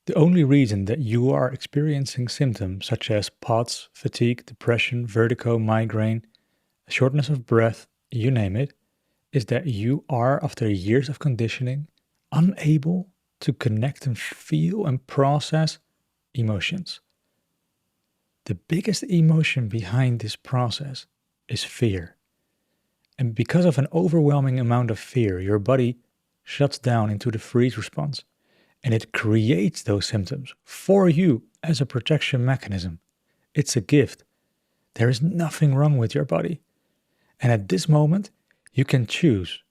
The only reason that you are experiencing symptoms such as POTS, fatigue, depression, vertigo, migraine, shortness of breath, you name it, is that you are, after years of conditioning, unable to connect and feel and process emotions. The biggest emotion behind this process is fear. And because of an overwhelming amount of fear, your body shuts down into the freeze response and it creates those symptoms for you as a protection mechanism. It's a gift. There is nothing wrong with your body. And at this moment, you can choose.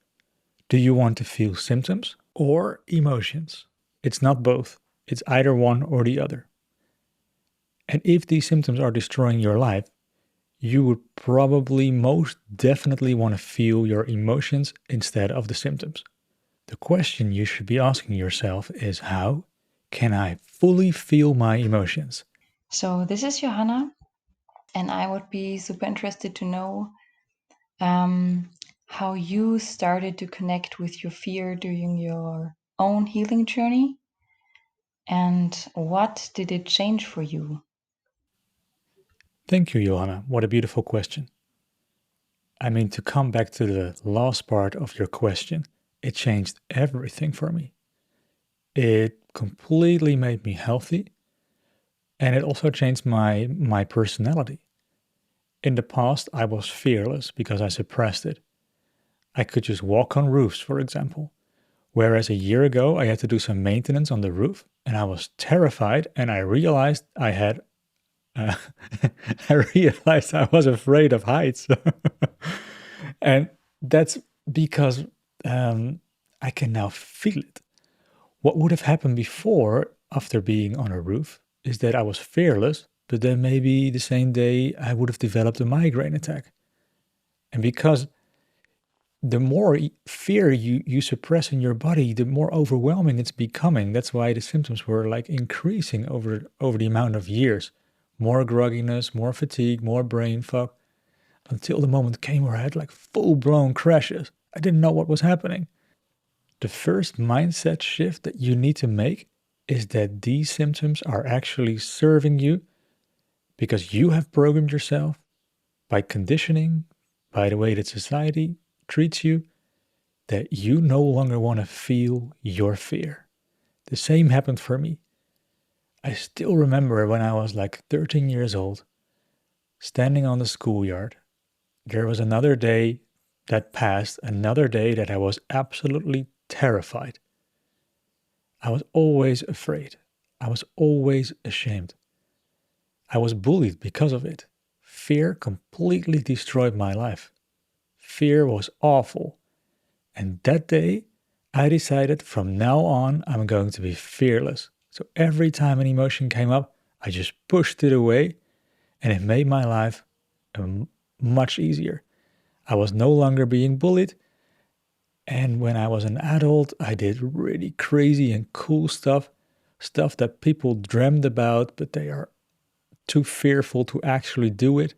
Do you want to feel symptoms or emotions? It's not both. It's either one or the other. And if these symptoms are destroying your life, you would probably most definitely want to feel your emotions instead of the symptoms. The question you should be asking yourself is, how can I fully feel my emotions? So, this is Johanna, and I would be super interested to know um, how you started to connect with your fear during your own healing journey, and what did it change for you? Thank you, Johanna. What a beautiful question. I mean, to come back to the last part of your question, it changed everything for me. It completely made me healthy, and it also changed my personality. In the past, I was fearless because I suppressed it. I could just walk on roofs, for example. Whereas a year ago, I had to do some maintenance on the roof and I was terrified and I realized I had, uh, I realized I was afraid of heights. And that's because I can now feel it. What would have happened before, after being on a roof, is that I was fearless, but then maybe the same day I would have developed a migraine attack. And because the more fear you suppress in your body, the more overwhelming it's becoming. That's why the symptoms were like increasing over the amount of years. More grogginess, more fatigue, more brain fog, until the moment came where I had like full-blown crashes. I didn't know what was happening. The first mindset shift that you need to make is that these symptoms are actually serving you because you have programmed yourself by conditioning, by the way that society treats you, that you no longer want to feel your fear. The same happened for me. I still remember when I was like 13 years old, standing on the schoolyard. There was another day that passed, another day that I was absolutely terrified. I was always afraid. I was always ashamed. I was bullied because of it. Fear completely destroyed my life. Fear was awful. And that day, I decided from now on, I'm going to be fearless. So every time an emotion came up, I just pushed it away and it made my life much easier. I was no longer being bullied. And when I was an adult, I did really crazy and cool stuff, stuff that people dreamed about, but they are too fearful to actually do it.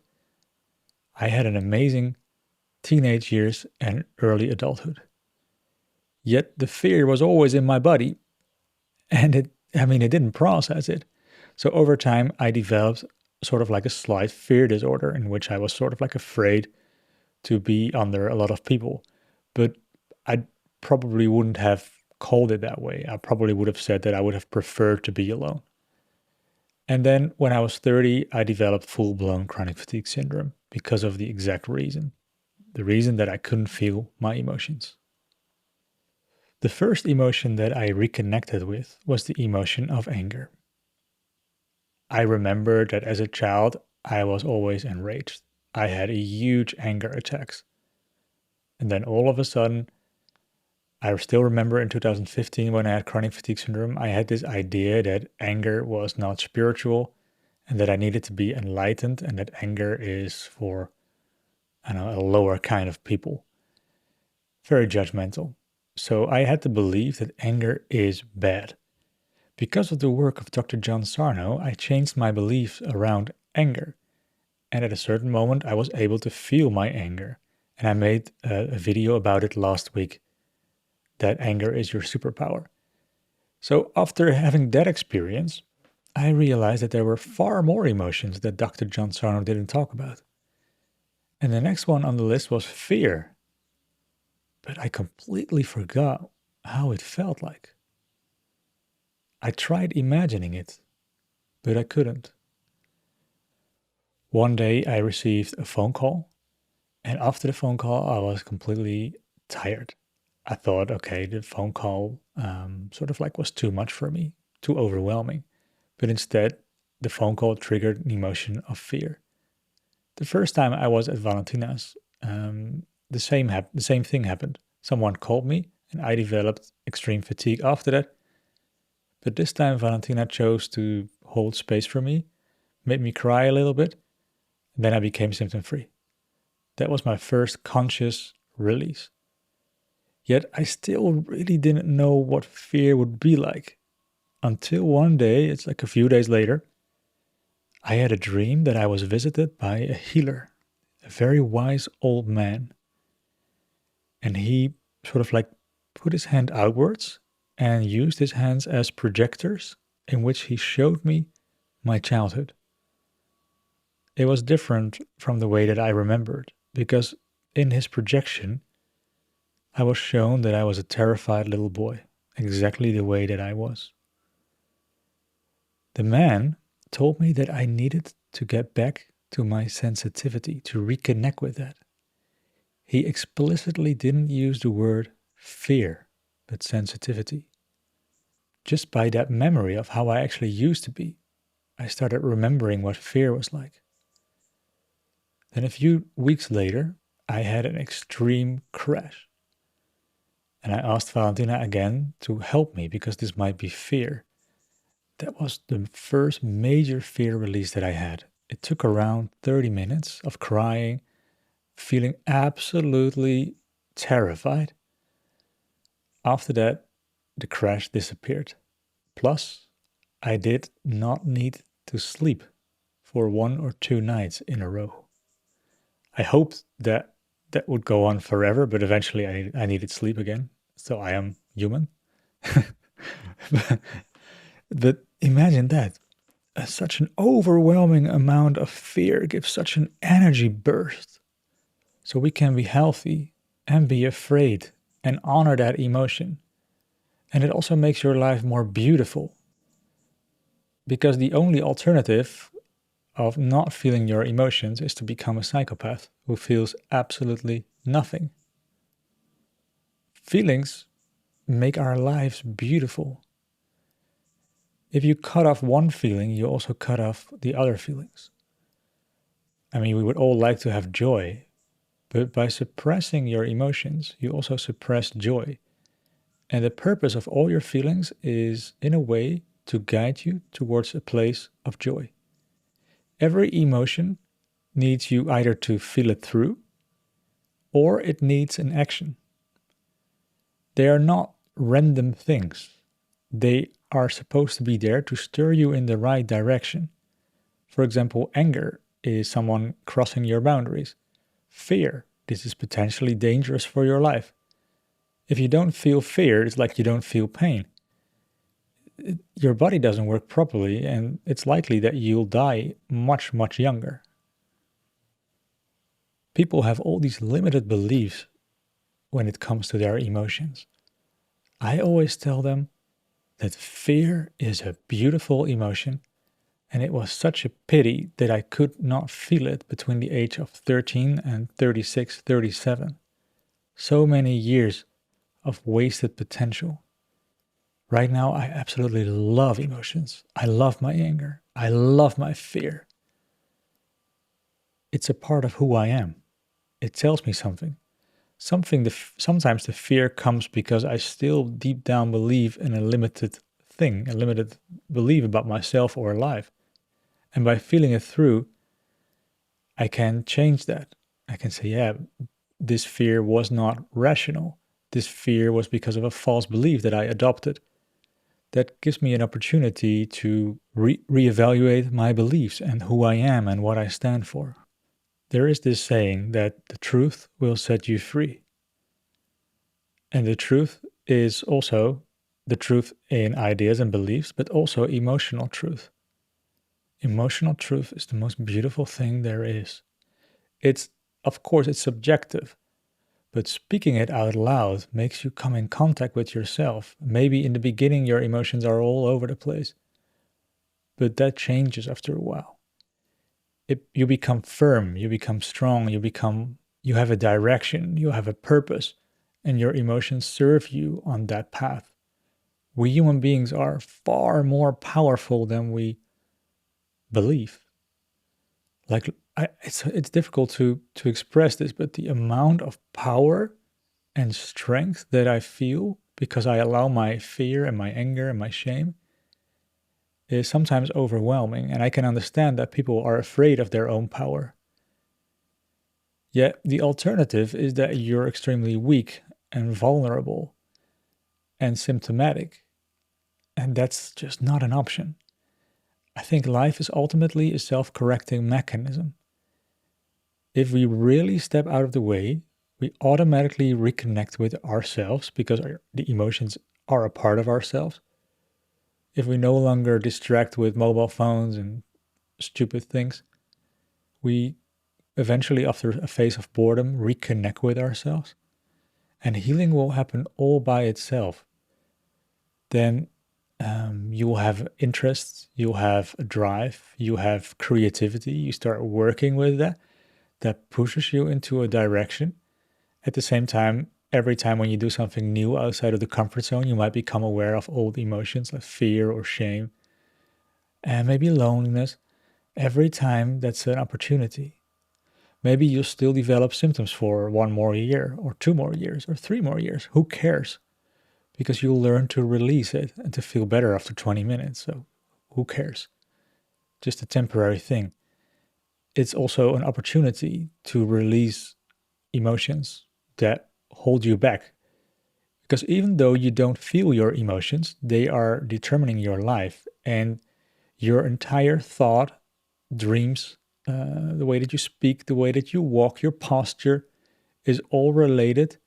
I had an amazing teenage years and early adulthood. Yet the fear was always in my body and it didn't process it. So over time, I developed sort of like a slight fear disorder in which I was sort of like afraid to be under a lot of people. But I probably wouldn't have called it that way. I probably would have said that I would have preferred to be alone. And then when I was 30, I developed full-blown chronic fatigue syndrome because of the exact reason. The reason that I couldn't feel my emotions. The first emotion that I reconnected with was the emotion of anger. I remember that as a child, I was always enraged. I had huge anger attacks. And then all of a sudden, I still remember in 2015 when I had chronic fatigue syndrome, I had this idea that anger was not spiritual and that I needed to be enlightened and that anger is for, I don't know, a lower kind of people. Very judgmental. So I had to believe that anger is bad. Because of the work of Dr. John Sarno, I changed my beliefs around anger. And at a certain moment, I was able to feel my anger. And I made a video about it last week, that anger is your superpower. So after having that experience, I realized that there were far more emotions that Dr. John Sarno didn't talk about. And the next one on the list was fear. But I completely forgot how it felt like. I tried imagining it, but I couldn't. One day I received a phone call, and after the phone call, I was completely tired. I thought, okay, the phone call sort of like was too much for me, too overwhelming. But instead, the phone call triggered an emotion of fear. The first time I was at Valentina's, the same thing happened. Someone called me, and I developed extreme fatigue after that. But this time, Valentina chose to hold space for me, made me cry a little bit, and then I became symptom free. That was my first conscious release. Yet I still really didn't know what fear would be like. Until one day, it's like a few days later, I had a dream that I was visited by a healer, a very wise old man. And he sort of like put his hand outwards and used his hands as projectors in which he showed me my childhood. It was different from the way that I remembered, because in his projection, I was shown that I was a terrified little boy, exactly the way that I was. The man told me that I needed to get back to my sensitivity, to reconnect with that. He explicitly didn't use the word fear, but sensitivity. Just by that memory of how I actually used to be, I started remembering what fear was like. Then a few weeks later, I had an extreme crash. And I asked Valentina again to help me because this might be fear. That was the first major fear release that I had. It took around 30 minutes of crying, feeling absolutely terrified. After that, the crash disappeared. Plus, I did not need to sleep for 1 or 2 nights in a row. I hoped that that would go on forever, but eventually I needed sleep again. So I am human. But imagine that. Such an overwhelming amount of fear gives such an energy burst. So we can be healthy and be afraid and honor that emotion. And it also makes your life more beautiful. Because the only alternative of not feeling your emotions is to become a psychopath who feels absolutely nothing. Feelings make our lives beautiful. If you cut off one feeling, you also cut off the other feelings. I mean, we would all like to have joy, but by suppressing your emotions, you also suppress joy. And the purpose of all your feelings is, in a way, to guide you towards a place of joy. Every emotion needs you either to feel it through, or it needs an action. They are not random things. They are supposed to be there to stir you in the right direction. For example, anger is someone crossing your boundaries. Fear, this is potentially dangerous for your life. If you don't feel fear, it's like you don't feel pain. Your body doesn't work properly, and it's likely that you'll die much, much younger. People have all these limited beliefs when it comes to their emotions. I always tell them that fear is a beautiful emotion, and it was such a pity that I could not feel it between the age of 13 and 36, 37. So many years of wasted potential. Right now, I absolutely love emotions. I love my anger. I love my fear. It's a part of who I am. It tells me something. Sometimes the fear comes because I still deep down believe in a limited thing, a limited belief about myself or life. And by feeling it through, I can change that. I can say, yeah, this fear was not rational. This fear was because of a false belief that I adopted. That gives me an opportunity to reevaluate my beliefs and who I am and what I stand for. There is this saying that the truth will set you free. And the truth is also the truth in ideas and beliefs, but also emotional truth. Emotional truth is the most beautiful thing there is. Of course, it's subjective, but speaking it out loud makes you come in contact with yourself. Maybe in the beginning, your emotions are all over the place, but that changes after a while. You become firm, you become strong, you have a direction, you have a purpose, and your emotions serve you on that path. We human beings are far more powerful than we believe. Like it's difficult to express this, but the amount of power and strength that I feel because I allow my fear and my anger and my shame is sometimes overwhelming, and I can understand that people are afraid of their own power. Yet the alternative is that you're extremely weak and vulnerable and symptomatic, and that's just not an option. I think life is ultimately a self-correcting mechanism. If we really step out of the way, we automatically reconnect with ourselves because the emotions are a part of ourselves. If we no longer distract with mobile phones and stupid things, we eventually, after a phase of boredom, reconnect with ourselves. And healing will happen all by itself. Then you will have interests, you'll have a drive, you have creativity, you start working with that pushes you into a direction. At the same time, every time when you do something new outside of the comfort zone, you might become aware of old emotions like fear or shame and maybe loneliness. Every time that's an opportunity. Maybe you'll still develop symptoms for 1 more year or 2 more years or 3 more years. Who cares? Because you'll learn to release it and to feel better after 20 minutes. So who cares? Just a temporary thing. It's also an opportunity to release emotions that hold you back. Because even though you don't feel your emotions, they are determining your life, and your entire thought, dreams, the way that you speak, the way that you walk, your posture is all related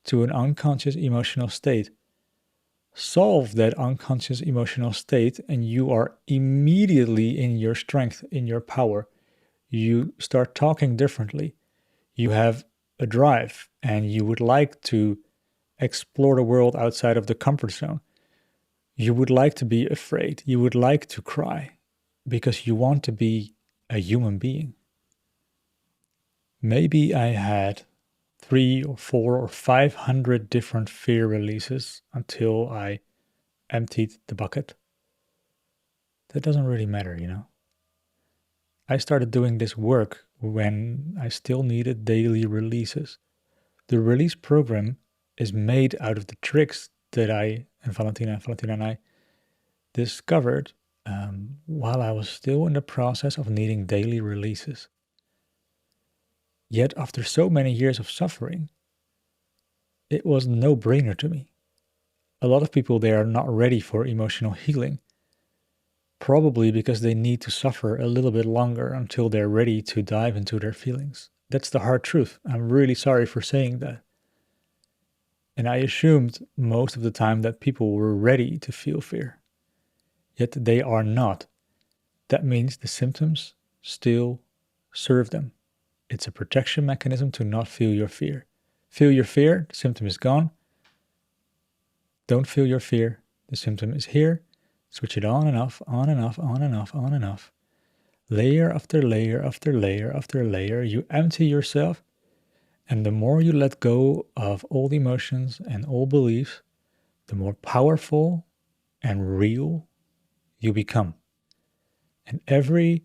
to an unconscious emotional state. Solve that unconscious emotional state, and you are immediately in your strength, in your power. You start talking differently. You have a drive, and you would like to explore the world outside of the comfort zone. You would like to be afraid. You would like to cry because you want to be a human being. Maybe I had 3 or 4 or 500 different fear releases until I emptied the bucket. That doesn't really matter, you know. I started doing this work when I still needed daily releases. The release program is made out of the tricks that Valentina and I discovered while I was still in the process of needing daily releases. Yet after so many years of suffering, it was a no-brainer to me. A lot of people, they are not ready for emotional healing, probably because they need to suffer a little bit longer until they're ready to dive into their feelings. That's the hard truth. I'm really sorry for saying that. And I assumed most of the time that people were ready to feel fear. Yet they are not. That means the symptoms still serve them. It's a protection mechanism to not feel your fear. Feel your fear, the symptom is gone. Don't feel your fear, the symptom is here. Switch it on and off, on and off, on and off, on and off. Layer after layer after layer after layer, you empty yourself, and the more you let go of old emotions and old beliefs, the more powerful and real you become. And every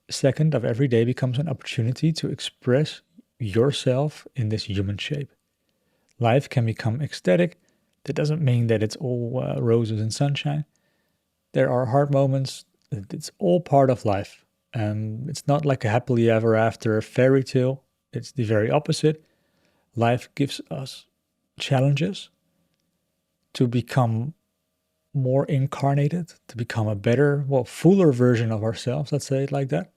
second of every day becomes an opportunity to express yourself in this human shape. Life can become ecstatic. That doesn't mean that it's all roses and sunshine. There are hard moments. It's all part of life. It's not like a happily ever after fairy tale. It's the very opposite. Life gives us challenges to become more incarnated, to become a better, fuller version of ourselves. Let's say it like that.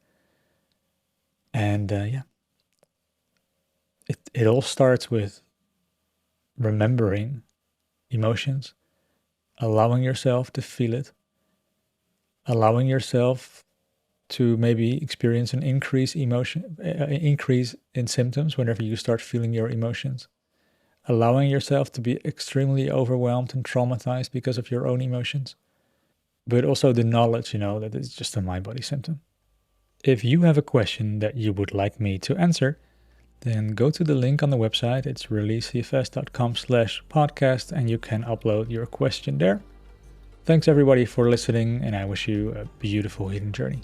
And it all starts with remembering emotions, allowing yourself to feel it, allowing yourself to maybe experience an increase in symptoms whenever you start feeling your emotions, allowing yourself to be extremely overwhelmed and traumatized because of your own emotions, but also the knowledge, that it's just a mind body symptom. If you have a question that you would like me to answer, then go to the link on the website. It's releasecfs.com/podcast, and you can upload your question there. Thanks everybody for listening, and I wish you a beautiful healing journey.